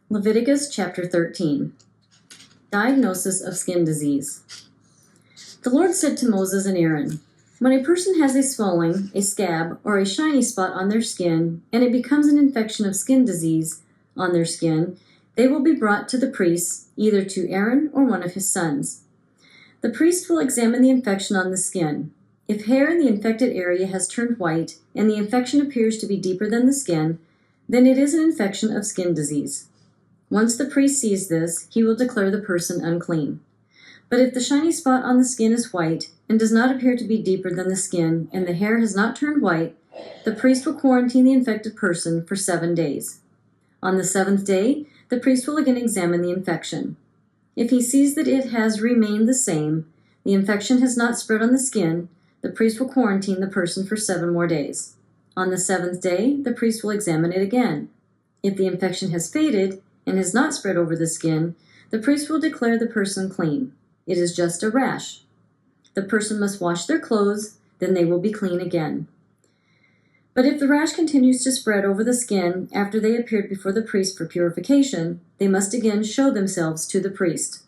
Leviticus chapter 13. Diagnosis of skin disease. The Lord said to Moses and Aaron, "When a person has a swelling, a scab, or a shiny spot on their skin, and it becomes an infection of skin disease on their skin, they will be brought to the priest, either to Aaron or one of his sons. The priest will examine the infection on the skin. If hair in the infected area has turned white and the infection appears to be deeper than the skin, then it is an infection of skin disease. Once the priest sees this, he will declare the person unclean. But if the shiny spot on the skin is white and does not appear to be deeper than the skin and the hair has not turned white, the priest will quarantine the infected person for 7 days. On the 7th day, the priest will again examine the infection. If he sees that it has remained the same, the infection has not spread on the skin, the priest will quarantine the person for 7 more days. On the 7th day, the priest will examine it again. If the infection has faded and has not spread over the skin, the priest will declare the person clean. It is just a rash. The person must wash their clothes, then they will be clean again. But if the rash continues to spread over the skin after they appeared before the priest for purification, they must again show themselves to the priest.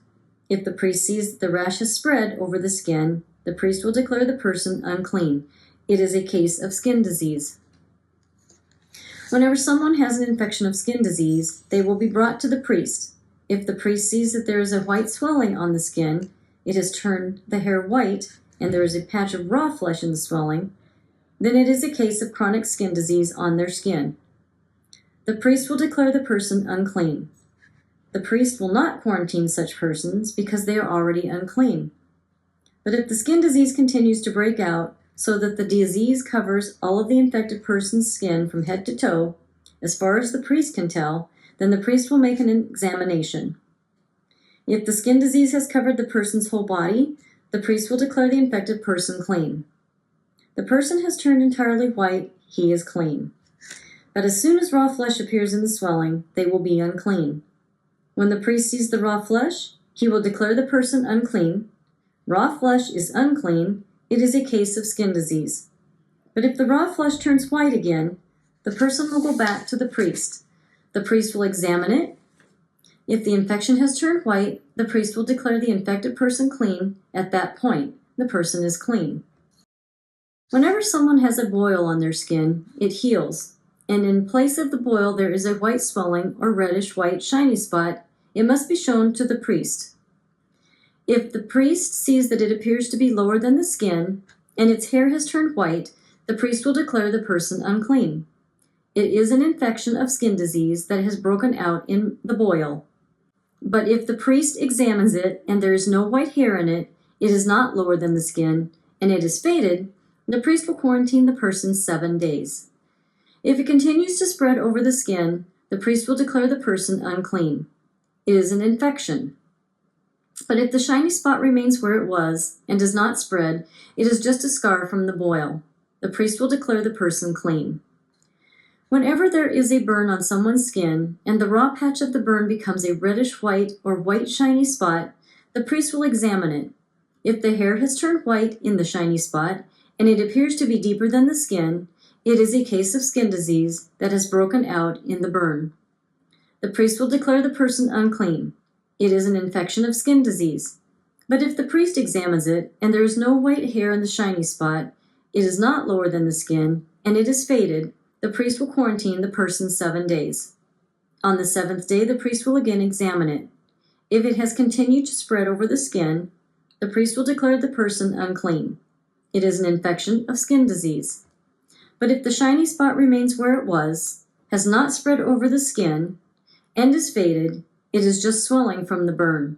If the priest sees that the rash has spread over the skin, the priest will declare the person unclean. It is a case of skin disease. Whenever someone has an infection of skin disease, they will be brought to the priest. If the priest sees that there is a white swelling on the skin, it has turned the hair white, and there is a patch of raw flesh in the swelling, then it is a case of chronic skin disease on their skin. The priest will declare the person unclean. The priest will not quarantine such persons because they are already unclean. But if the skin disease continues to break out so that the disease covers all of the infected person's skin from head to toe, as far as the priest can tell, then the priest will make an examination. If the skin disease has covered the person's whole body, the priest will declare the infected person clean. The person has turned entirely white, he is clean. But as soon as raw flesh appears in the swelling, they will be unclean. When the priest sees the raw flesh, he will declare the person unclean. Raw flesh is unclean. It is a case of skin disease. But if the raw flesh turns white again, the person will go back to the priest. The priest will examine it. If the infection has turned white, the priest will declare the infected person clean. At that point, the person is clean. Whenever someone has a boil on their skin, it heals, and in place of the boil there is a white swelling or reddish white shiny spot. It must be shown to the priest. If the priest sees that it appears to be lower than the skin and its hair has turned white, the priest will declare the person unclean. It is an infection of skin disease that has broken out in the boil. But if the priest examines it and there is no white hair in it, it is not lower than the skin, and it is faded, the priest will quarantine the person 7 days. If it continues to spread over the skin, the priest will declare the person unclean. It is an infection. But if the shiny spot remains where it was and does not spread, it is just a scar from the boil. The priest will declare the person clean. Whenever there is a burn on someone's skin and the raw patch of the burn becomes a reddish white or white shiny spot, the priest will examine it. If the hair has turned white in the shiny spot and it appears to be deeper than the skin, it is a case of skin disease that has broken out in the burn. The priest will declare the person unclean. It is an infection of skin disease. But if the priest examines it and there is no white hair in the shiny spot, it is not lower than the skin, and it is faded, the priest will quarantine the person 7 days. On the 7th day, the priest will again examine it. If it has continued to spread over the skin, the priest will declare the person unclean. It is an infection of skin disease. But if the shiny spot remains where it was, has not spread over the skin, and is faded, it is just swelling from the burn.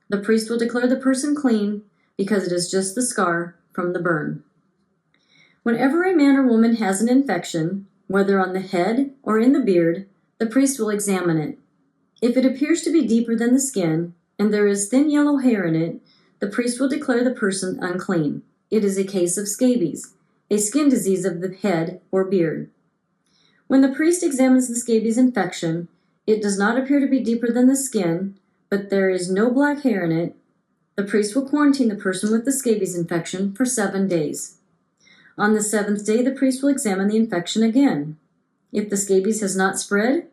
The priest will declare the person clean because it is just the scar from the burn. Whenever a man or woman has an infection, whether on the head or in the beard, the priest will examine it. If it appears to be deeper than the skin, and there is thin yellow hair in it, the priest will declare the person unclean. It is a case of scabies, a skin disease of the head or beard. When the priest examines the scabies infection, it does not appear to be deeper than the skin, but there is no black hair in it. The priest will quarantine the person with the scabies infection for 7 days. On the 7th day, the priest will examine the infection again. If the scabies has not spread,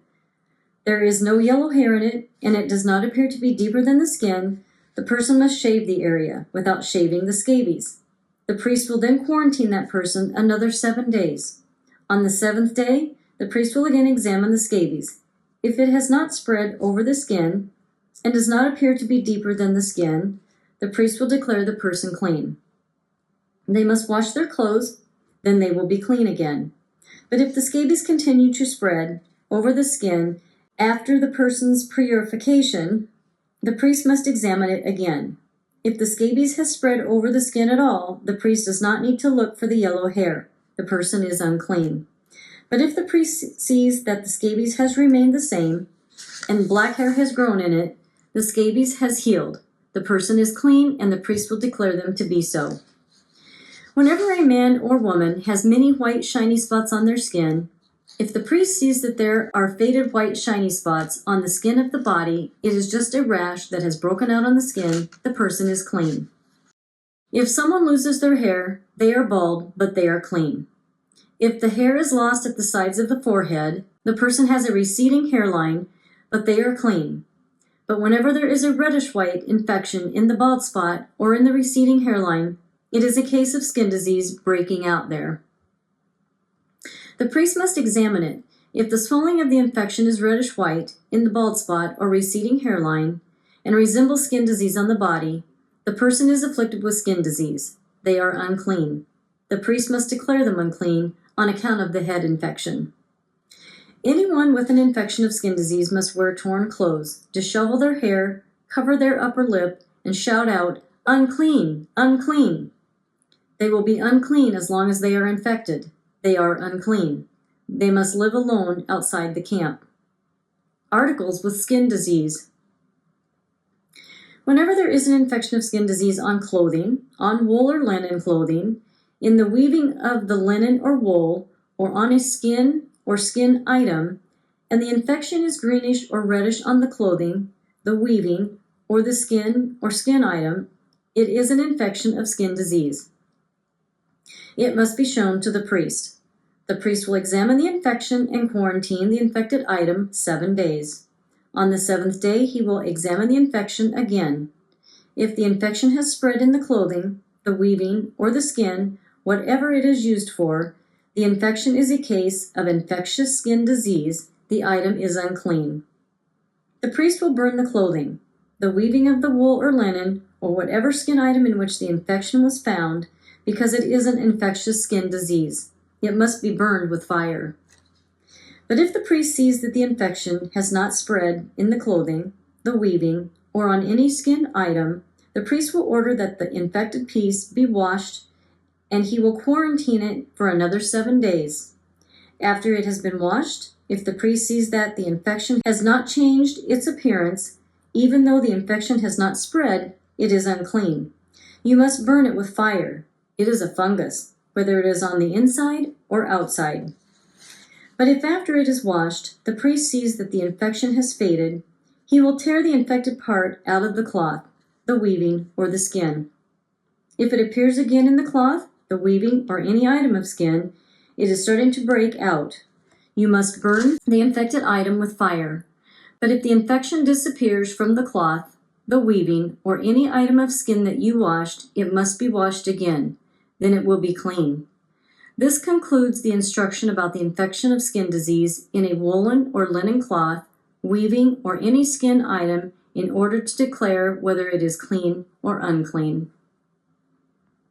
there is no yellow hair in it, and it does not appear to be deeper than the skin, the person must shave the area without shaving the scabies. The priest will then quarantine that person another 7 days. On the 7th day, the priest will again examine the scabies. If it has not spread over the skin and does not appear to be deeper than the skin, the priest will declare the person clean. They must wash their clothes, then they will be clean again. But if the scabies continue to spread over the skin after the person's purification, the priest must examine it again. If the scabies has spread over the skin at all, the priest does not need to look for the yellow hair. The person is unclean. But if the priest sees that the scabies has remained the same and black hair has grown in it, the scabies has healed. The person is clean, and the priest will declare them to be so. Whenever a man or woman has many white shiny spots on their skin, if the priest sees that there are faded white shiny spots on the skin of the body, it is just a rash that has broken out on the skin. The person is clean. If someone loses their hair, they are bald, but they are clean. If the hair is lost at the sides of the forehead, the person has a receding hairline, but they are clean. But whenever there is a reddish-white infection in the bald spot or in the receding hairline, it is a case of skin disease breaking out there. The priest must examine it. If the swelling of the infection is reddish-white in the bald spot or receding hairline and resembles skin disease on the body, the person is afflicted with skin disease. They are unclean. The priest must declare them unclean on account of the head infection. Anyone with an infection of skin disease must wear torn clothes, dishevel their hair, cover their upper lip, and shout out, "Unclean! Unclean!" They will be unclean as long as they are infected. They are unclean. They must live alone outside the camp. Articles with skin disease. Whenever there is an infection of skin disease on clothing, on wool or linen clothing, in the weaving of the linen or wool, or on a skin or skin item, and the infection is greenish or reddish on the clothing, the weaving, or the skin or skin item, it is an infection of skin disease. It must be shown to the priest. The priest will examine the infection and quarantine the infected item 7 days. On the 7th day, he will examine the infection again. If the infection has spread in the clothing, the weaving, or the skin, whatever it is used for, the infection is a case of infectious skin disease, the item is unclean. The priest will burn the clothing, the weaving of the wool or linen, or whatever skin item in which the infection was found, because it is an infectious skin disease. It must be burned with fire. But if the priest sees that the infection has not spread in the clothing, the weaving, or on any skin item, the priest will order that the infected piece be washed, and he will quarantine it for another 7 days. After it has been washed, if the priest sees that the infection has not changed its appearance, even though the infection has not spread, it is unclean. You must burn it with fire. It is a fungus, whether it is on the inside or outside. But if after it is washed, the priest sees that the infection has faded, he will tear the infected part out of the cloth, the weaving, or the skin. If it appears again in the cloth, the weaving, or any item of skin, it is starting to break out. You must burn the infected item with fire. But if the infection disappears from the cloth, the weaving, or any item of skin that you washed, it must be washed again. Then it will be clean. This concludes the instruction about the infection of skin disease in a woolen or linen cloth, weaving, or any skin item in order to declare whether it is clean or unclean.